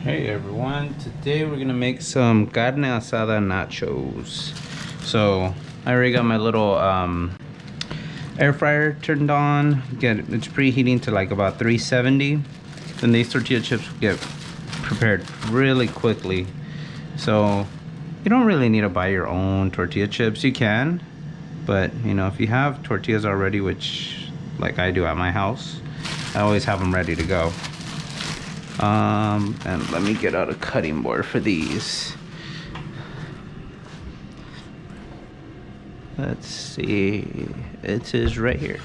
Hey everyone, today we're gonna make some carne asada nachos. So I already got my little air fryer turned on. It's preheating to like about 370. Then these tortilla chips get prepared really quickly. So you don't really need to buy your own tortilla chips. You can, but you know, if you have tortillas already, which like I do at my house, I always have them ready to go. And let me get out a cutting board for these. Let's see, it is right here.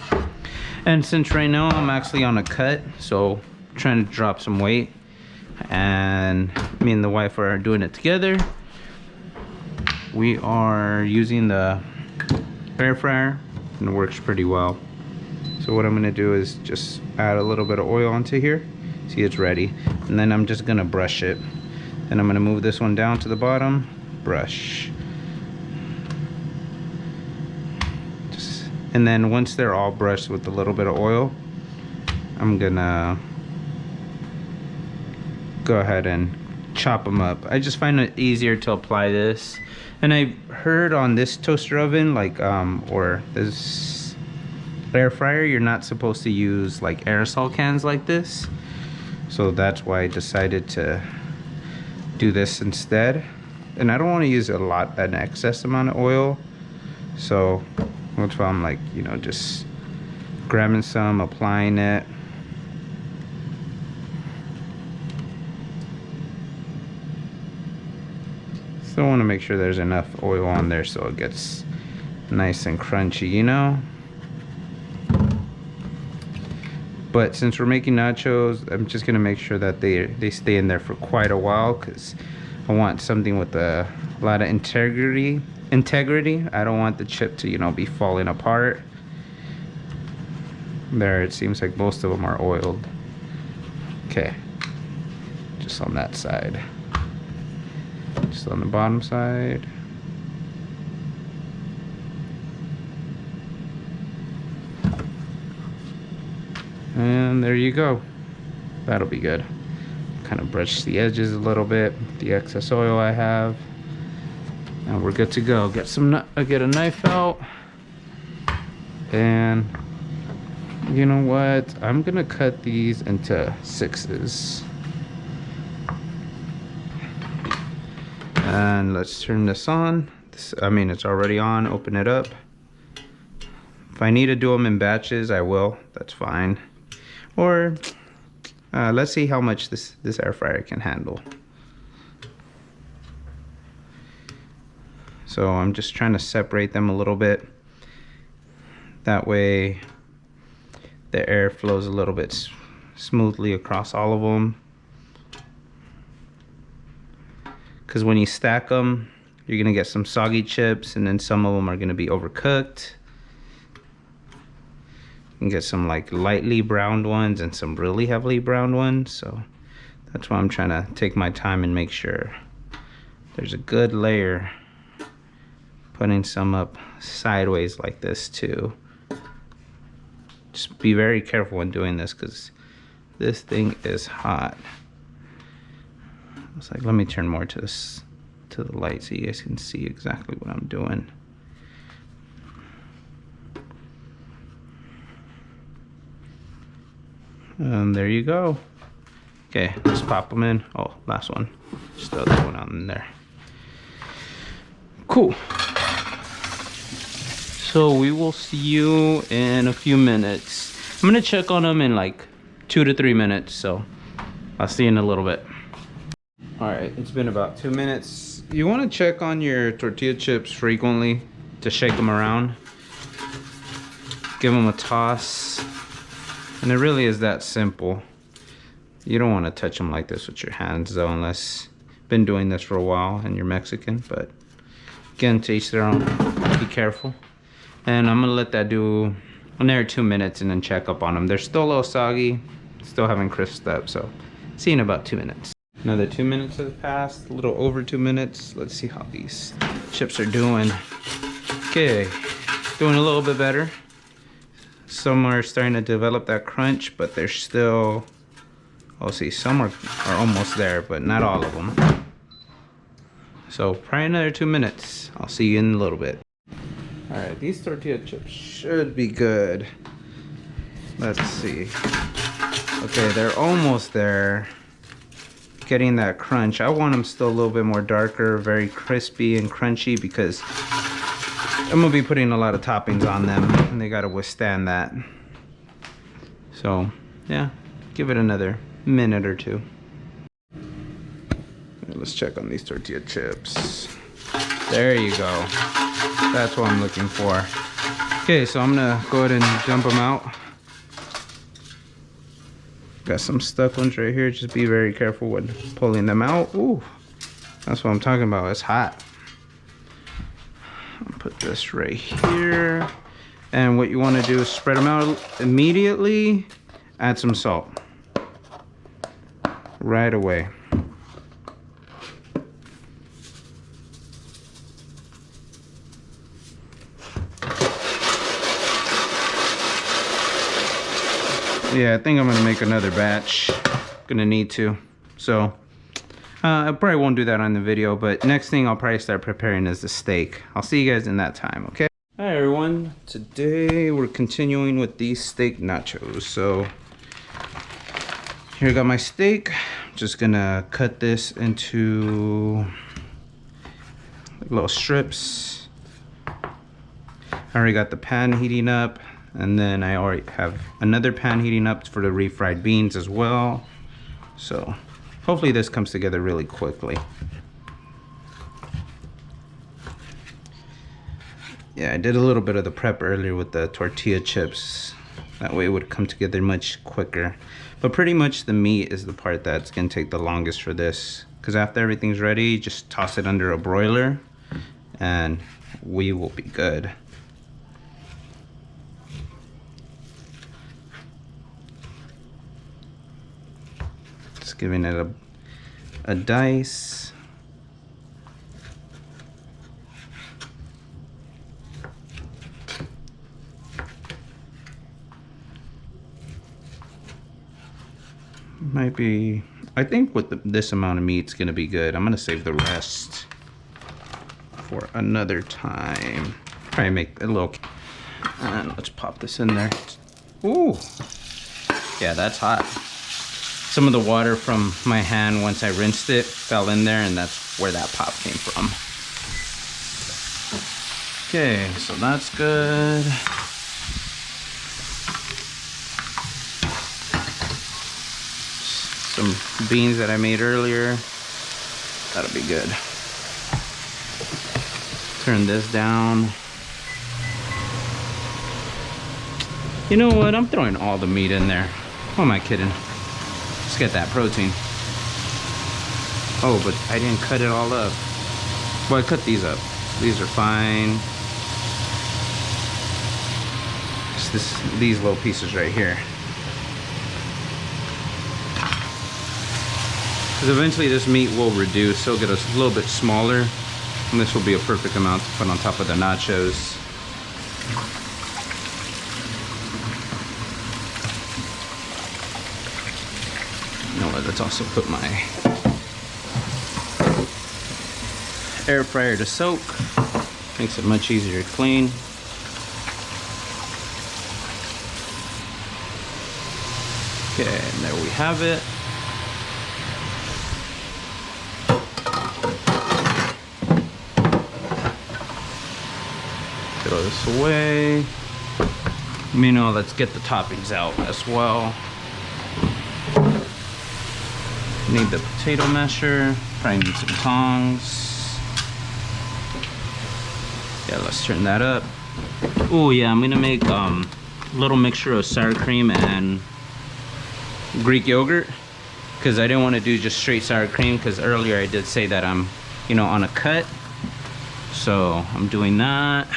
And since right now I'm actually on a cut, so I'm trying to drop some weight, and me and the wife are doing it together. We are using the air fryer and it works pretty well. So what I'm gonna do is just add a little bit of oil onto here. See, it's ready, and then I'm just gonna brush it. Then I'm gonna move this one down to the bottom, brush. And then once they're all brushed with a little bit of oil, I'm gonna go ahead and chop them up. I just find it easier to apply this. And I heard on this toaster oven, like or this air fryer, you're not supposed to use like aerosol cans like this. So that's why I decided to do this instead. And I don't want to use an excess amount of oil. So that's why I'm like, you know, just grabbing some, applying it. Still want to make sure there's enough oil on there so it gets nice and crunchy, you know? But since we're making nachos, I'm just gonna make sure that they stay in there for quite a while, because I want something with a lot of integrity. I don't want the chip to, you know, be falling apart. There, it seems like most of them are oiled. Okay, just on that side. Just on the bottom side. And there you go. That'll be good. Kind of brush the edges a little bit, the excess oil I have, and we're good to go. Get a knife out, and you know what? I'm gonna cut these into 6s. And let's turn this on. It's already on. Open it up. If I need to do them in batches, I will. That's fine. Or let's see how much this air fryer can handle. So I'm just trying to separate them a little bit. That way the air flows a little bit smoothly across all of them. Because when you stack them, you're gonna get some soggy chips, and then some of them are gonna be overcooked. You can get some like lightly browned ones and some really heavily browned ones. So that's why I'm trying to take my time and make sure there's a good layer. Putting some up sideways like this too. Just be very careful when doing this, because this thing is hot. It's like, let me turn more to the light so you guys can see exactly what I'm doing. And there you go. Okay, let's pop them in. Oh, last one. Just throw that one on in there. Cool. So we will see you in a few minutes. I'm gonna check on them in like 2 to 3 minutes. So I'll see you in a little bit. All right, it's been about 2 minutes. You wanna check on your tortilla chips frequently to shake them around. Give them a toss. And it really is that simple. You don't want to touch them like this with your hands though, unless you've been doing this for a while and you're Mexican. But again, to each their own. Be careful. And I'm gonna let that do another 2 minutes and then check up on them. They're still a little soggy, still haven't crisped up, so see you in about 2 minutes. Another 2 minutes have passed, a little over 2 minutes. Let's see how these chips are doing. Okay, doing a little bit better. Some are starting to develop that crunch, but they're still Oh, see, some are almost there, but not all of them. So probably another 2 minutes. I'll see you in a little bit. All right, these tortilla chips should be good. Let's see. Okay, they're almost there. Getting that crunch. I want them still a little bit more darker, very crispy and crunchy, because I'm gonna be putting a lot of toppings on them and they gotta withstand that. So yeah, give it another minute or two. Let's check on these tortilla chips. There you go. That's what I'm looking for. Okay, so I'm gonna go ahead and dump them out. Got some stuck ones right here. Just be very careful when pulling them out. Ooh, that's what I'm talking about. It's hot. I'll put this right here. And what you want to do is spread them out immediately. Add some salt. Right away. Yeah, I think I'm gonna make another batch. Gonna need to. So I probably won't do that on the video, but next thing I'll probably start preparing is the steak. I'll see you guys in that time, okay? Hi everyone. Today we're continuing with these steak nachos. So here I got my steak. I'm just gonna cut this into little strips. I already got the pan heating up. And then I already have another pan heating up for the refried beans as well. So hopefully this comes together really quickly. Yeah, I did a little bit of the prep earlier with the tortilla chips. That way it would come together much quicker. But pretty much the meat is the part that's gonna take the longest for this. Because after everything's ready, just toss it under a broiler and we will be good. Giving it a dice. Might be, I think with this amount of meat it's gonna be good. I'm gonna save the rest for another time. Probably make a little, and let's pop this in there. Ooh, yeah, that's hot. Some of the water from my hand, once I rinsed it, fell in there, and that's where that pop came from. Okay, so that's good. Some beans that I made earlier. That'll be good. Turn this down. You know what? I'm throwing all the meat in there. Who am I kidding? Let's get that protein. Oh, but I didn't cut it all up. Well, I cut these up. These are fine. It's these little pieces right here. Because eventually this meat will reduce. It'll get a little bit smaller. And this will be a perfect amount to put on top of the nachos. Let's also put my air fryer to soak. Makes it much easier to clean. Okay, and there we have it. Throw this away. Meanwhile, let's get the toppings out as well. Need the potato masher, probably need some tongs. Yeah, let's turn that up. Oh yeah, I'm gonna make a little mixture of sour cream and Greek yogurt, because I didn't want to do just straight sour cream, because earlier I did say that I'm, you know, on a cut. So I'm doing that.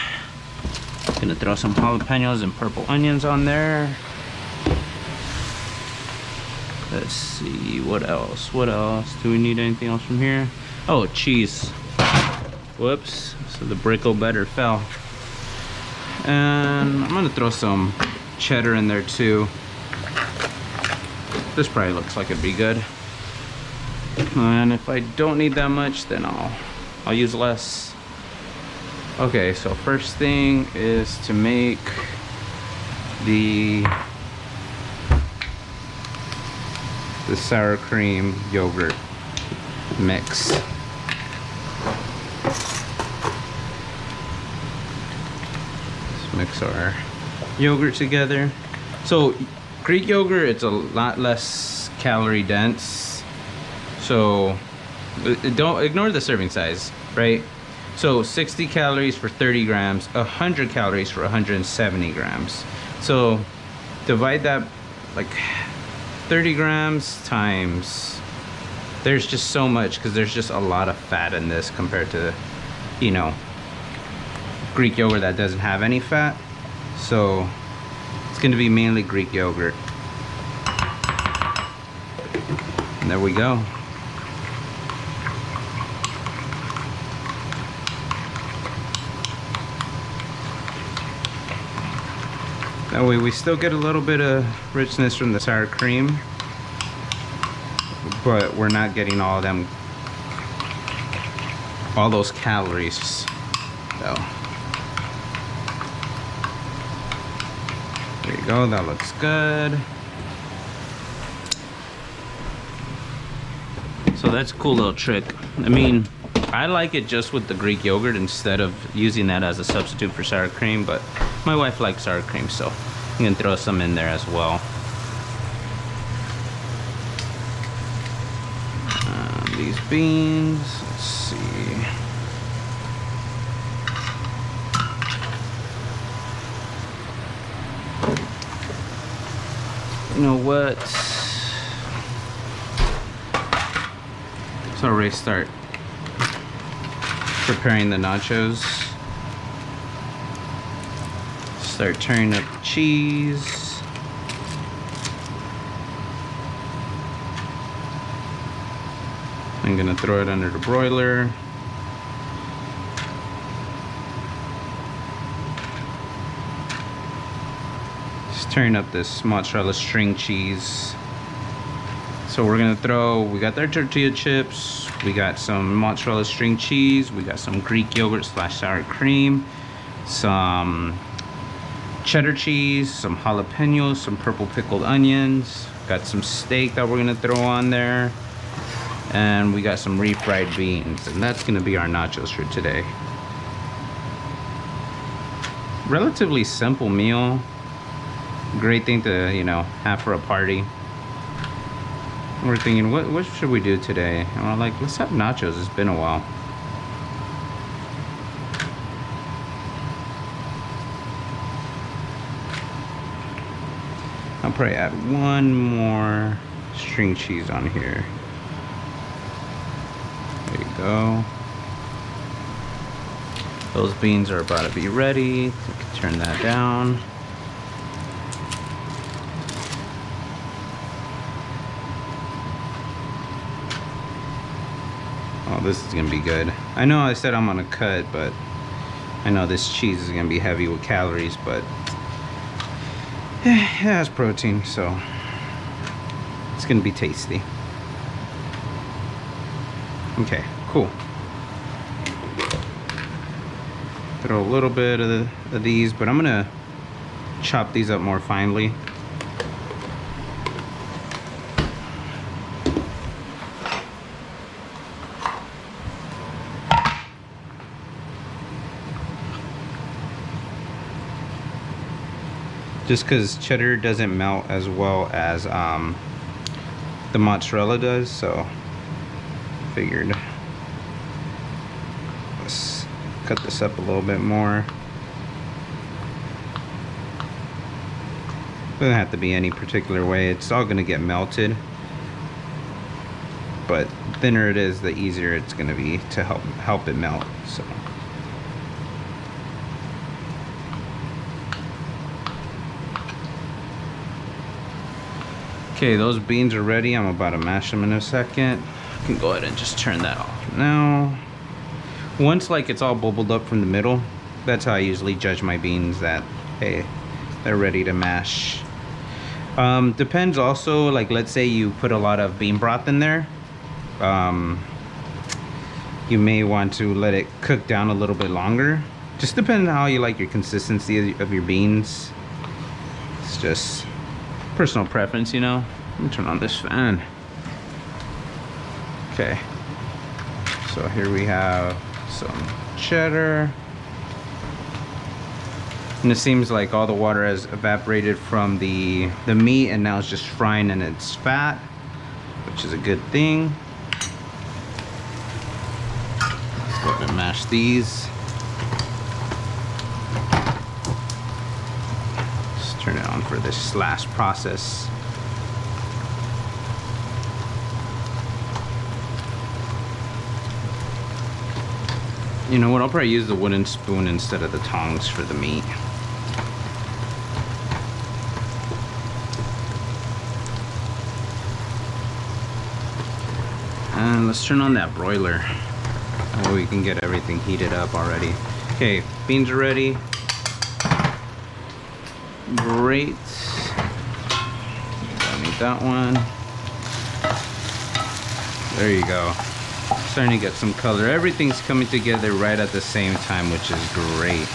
Gonna throw some jalapenos and purple onions on there. Let's see, what else? What else? Do we need anything else from here? Oh, cheese. Whoops. So the brickle better fell. And I'm gonna throw some cheddar in there too. This probably looks like it'd be good. And if I don't need that much, then I'll use less. Okay, so first thing is to make the sour cream yogurt mix. Let's mix our yogurt together. So Greek yogurt, it's a lot less calorie dense. So don't ignore the serving size, right? So 60 calories for 30 grams, 100 calories for 170 grams. So divide that like 30 grams times, there's just so much, because there's just a lot of fat in this compared to, you know, Greek yogurt that doesn't have any fat. So it's going to be mainly Greek yogurt. And there we go. That way we still get a little bit of richness from the sour cream, but we're not getting all those calories. So there you go, that looks good. So that's a cool little trick. I mean, I like it just with the Greek yogurt instead of using that as a substitute for sour cream, but my wife likes sour cream, so I'm gonna throw some in there as well. These beans, let's see. You know what? So already start preparing the nachos. Start turning up the cheese. I'm gonna throw it under the broiler. Just turn up this mozzarella string cheese. So we're gonna we got our tortilla chips, we got some mozzarella string cheese, we got some Greek yogurt / sour cream, some cheddar cheese, some jalapenos, some purple pickled onions, got some steak that we're gonna throw on there, and we got some refried beans, and that's gonna be our nachos for today. Relatively simple meal, great thing to, you know, have for a party. We're thinking, what should we do today? And we're like, let's have nachos, it's been a while. I'll probably add one more string cheese on here. There you go. Those beans are about to be ready. We can turn that down. Oh, this is gonna be good. I know I said I'm gonna cut, but I know this cheese is gonna be heavy with calories, but it has protein, so it's gonna be tasty. Okay, cool. Throw a little bit of these, but I'm gonna chop these up more finely. Just because cheddar doesn't melt as well as the mozzarella does, so figured let's cut this up a little bit more. Doesn't have to be any particular way, it's all gonna get melted, but the thinner it is, the easier it's gonna be to help it melt. So okay, those beans are ready. I'm about to mash them in a second. I can go ahead and just turn that off now. Once like it's all bubbled up from the middle, that's how I usually judge my beans, that hey, they're ready to mash. Depends also, like let's say you put a lot of bean broth in there. You may want to let it cook down a little bit longer. Just depending on how you like your consistency of your beans. It's just personal preference, you know. Let me turn on this fan. Okay. So here we have some cheddar. And it seems like all the water has evaporated from the meat, and now it's just frying in its fat, which is a good thing. Let's go ahead and mash these. Let's turn it on for this last process. You know what, I'll probably use the wooden spoon instead of the tongs for the meat. And let's turn on that broiler. That way we can get everything heated up already. Okay, beans are ready. Great. Don't need that one. There you go. Starting to get some color. Everything's coming together right at the same time, which is great.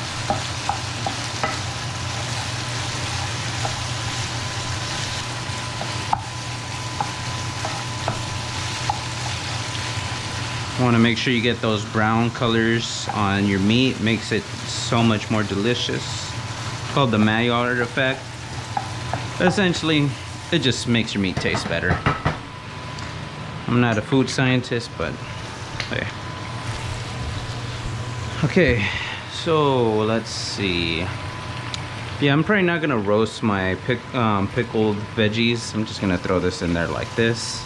You want to make sure you get those brown colors on your meat. Makes it so much more delicious. It's called the Maillard effect. Essentially, it just makes your meat taste better. I'm not a food scientist, but hey. Okay, so let's see. Yeah, I'm probably not gonna roast my pickled veggies. I'm just gonna throw this in there like this.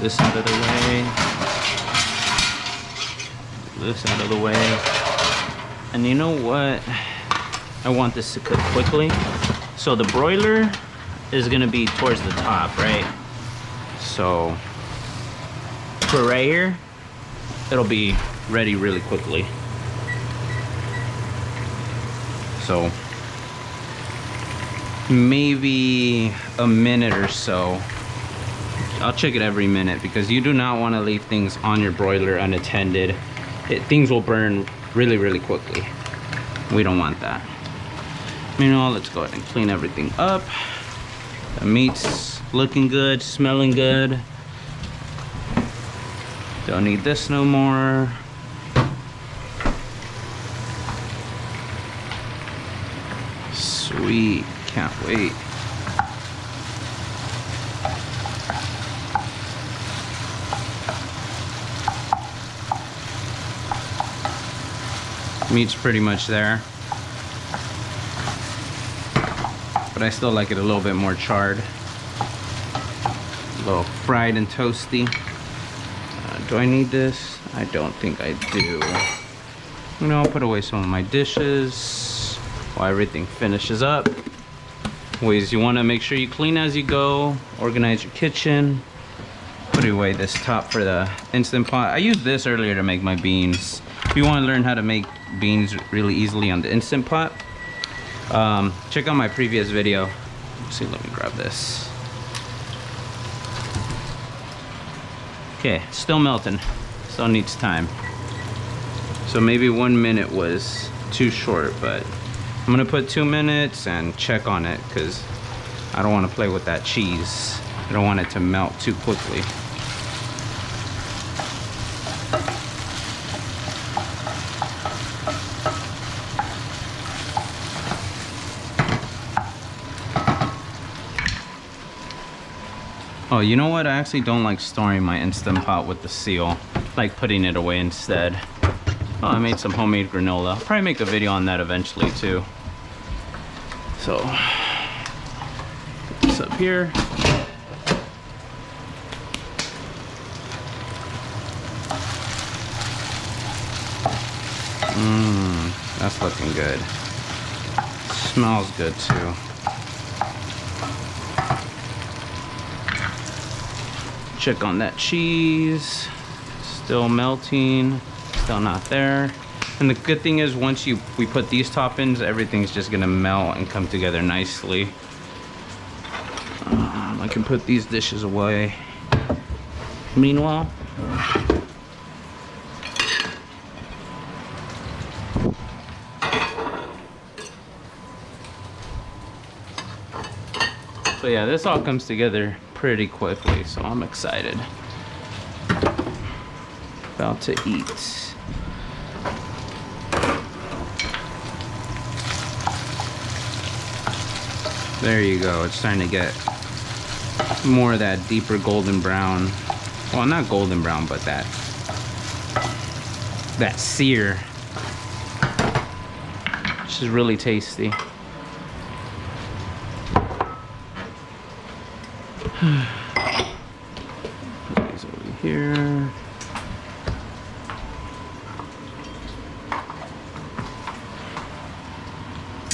This out of the way. This out of the way. And you know what? I want this to cook quickly. So the broiler is gonna be towards the top, right? So for right here, it'll be ready really quickly. So maybe a minute or so. I'll check it every minute because you do not want to leave things on your broiler unattended. Things will burn really, really quickly. We don't want that. Meanwhile, let's go ahead and clean everything up. The meat's looking good, smelling good. Don't need this no more. Sweet, can't wait. Meat's pretty much there, but I still like it a little bit more charred, a little fried and toasty. Do I need this? I don't think I do. You know, I'll put away some of my dishes while everything finishes up. Ways you want to make sure you clean as you go, organize your kitchen. Put away this top for the Instant Pot. I used this earlier to make my beans. If you want to learn how to make beans really easily on the Instant Pot, check out my previous video. Let's see, let me grab this. Okay, still melting. Still needs time. So maybe 1 minute was too short, but I'm gonna put 2 minutes and check on it because I don't want to play with that cheese. I don't want it to melt too quickly. Oh, you know what? I actually don't like storing my Instant Pot with the seal. I like putting it away instead. Oh, I made some homemade granola. I'll probably make a video on that eventually too. So, put this up here. That's looking good. Smells good too. Check on that cheese. Still melting. Still not there. And the good thing is once we put these toppings, everything's just gonna melt and come together nicely. I can put these dishes away. Meanwhile, so yeah, this all comes together pretty quickly, so I'm excited. About to eat. There you go, it's starting to get more of that deeper golden brown. Well, not golden brown, but that sear, which is really tasty. Put these over here.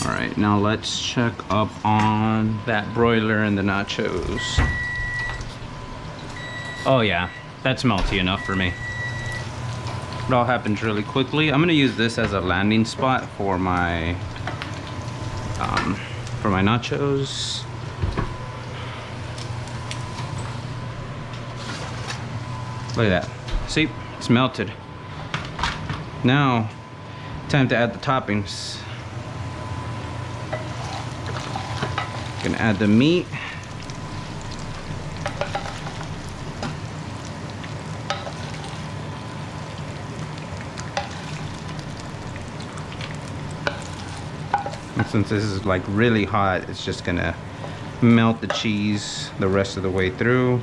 All right, now let's check up on that broiler and the nachos. Oh yeah, that's melty enough for me. It all happens really quickly. I'm gonna use this as a landing spot for my nachos. Look at that. See, it's melted. Now, time to add the toppings. Gonna add the meat. And since this is like really hot, it's just gonna melt the cheese the rest of the way through.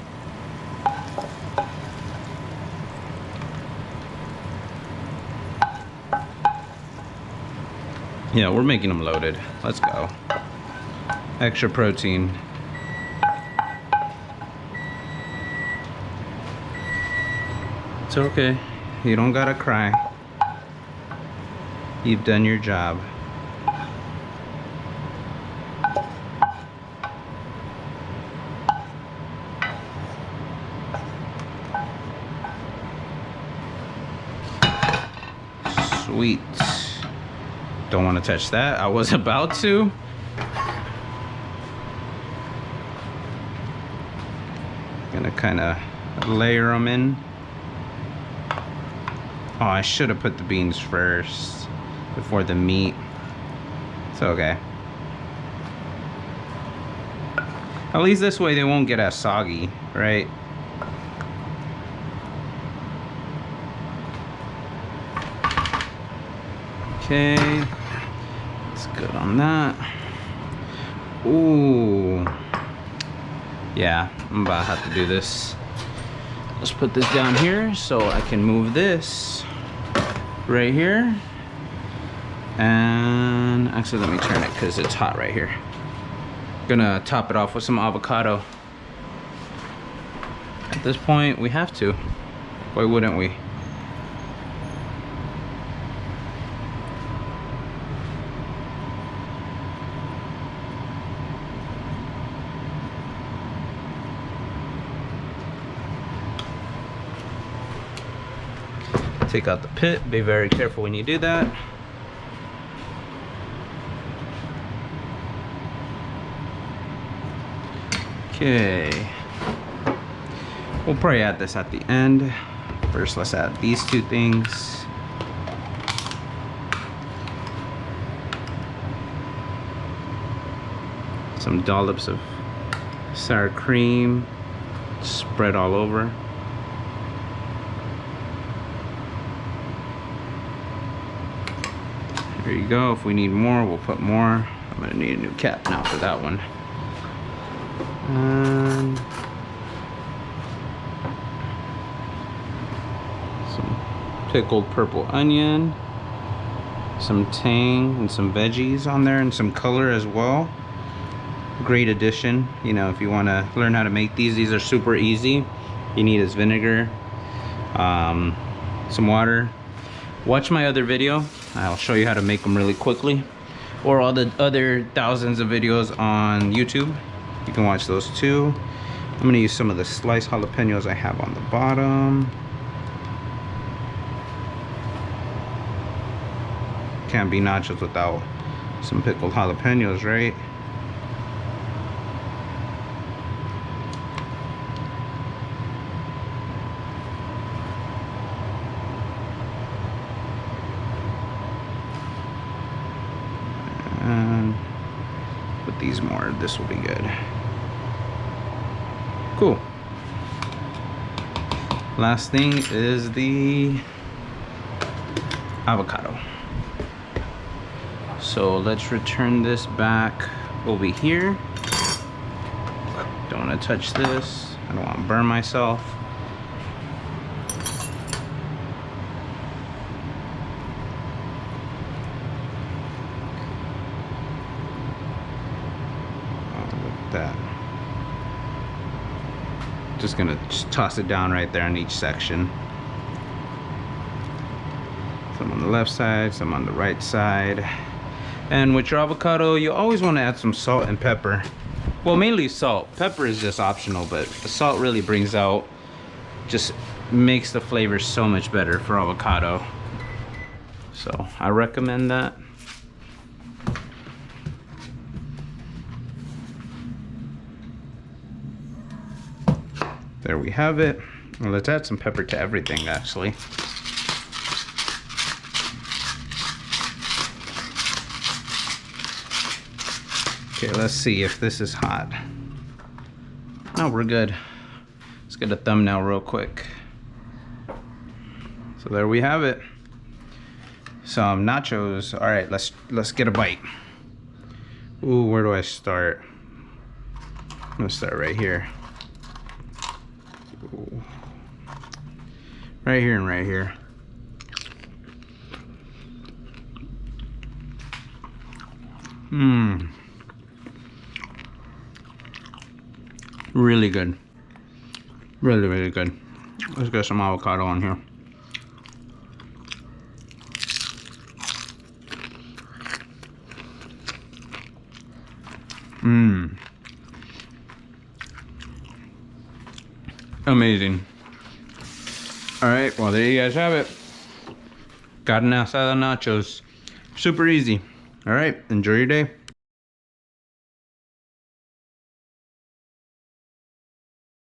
Yeah, we're making them loaded. Let's go. Extra protein. It's okay. You don't gotta cry. You've done your job. Sweet. Don't want to touch that. I was about to. Gonna kind of layer them in. Oh, I should have put the beans first before the meat. It's okay. At least this way they won't get as soggy, right? Okay, it's good on that. Ooh, yeah, I'm about to have to do this. Let's put this down here so I can move this right here. And actually, let me turn it because it's hot right here. Gonna top it off with some avocado. At this point, we have to. Why wouldn't we? Take out the pit. Be very careful when you do that. Okay. We'll probably add this at the end. First, let's add these two things. Some dollops of sour cream. Spread all over. There you go. If we need more, we'll put more. I'm gonna need a new cap now for that one. And some pickled purple onion, some tang and some veggies on there, and some color as well. Great addition. You know, if you want to learn how to make these are super easy. You need is vinegar, some water. Watch my other video. I'll show you how to make them really quickly, or all the other thousands of videos on YouTube. You can watch those too. I'm gonna use some of the sliced jalapenos I have on the bottom. can't be nachos without some pickled jalapenos, right? And with these more, this will be good. Cool. Last thing is the avocado. So let's return this back over here. Don't want to touch this. I don't want to burn myself. That. Just gonna toss it down right there on each section. Some on the left side, some on the right side. And with your avocado, you always want to add some salt and pepper. Well, mainly salt. Pepper is just optional, but the salt really brings out, just makes the flavor so much better for avocado. So I recommend that. There we have it. Well, let's add some pepper to everything, actually. Okay, let's see if this is hot. No, we're good. Let's get a thumbnail real quick. So there we have it. Some nachos. All right, let's get a bite. Ooh, where do I start? I'm gonna start right here. Ooh. Right here and right here. Mmm. Really good. Really, really good. Let's get some avocado on here. Mmm. Amazing. Alright, well, there you guys have it. Carne Asada nachos. Super easy. Alright, enjoy your day.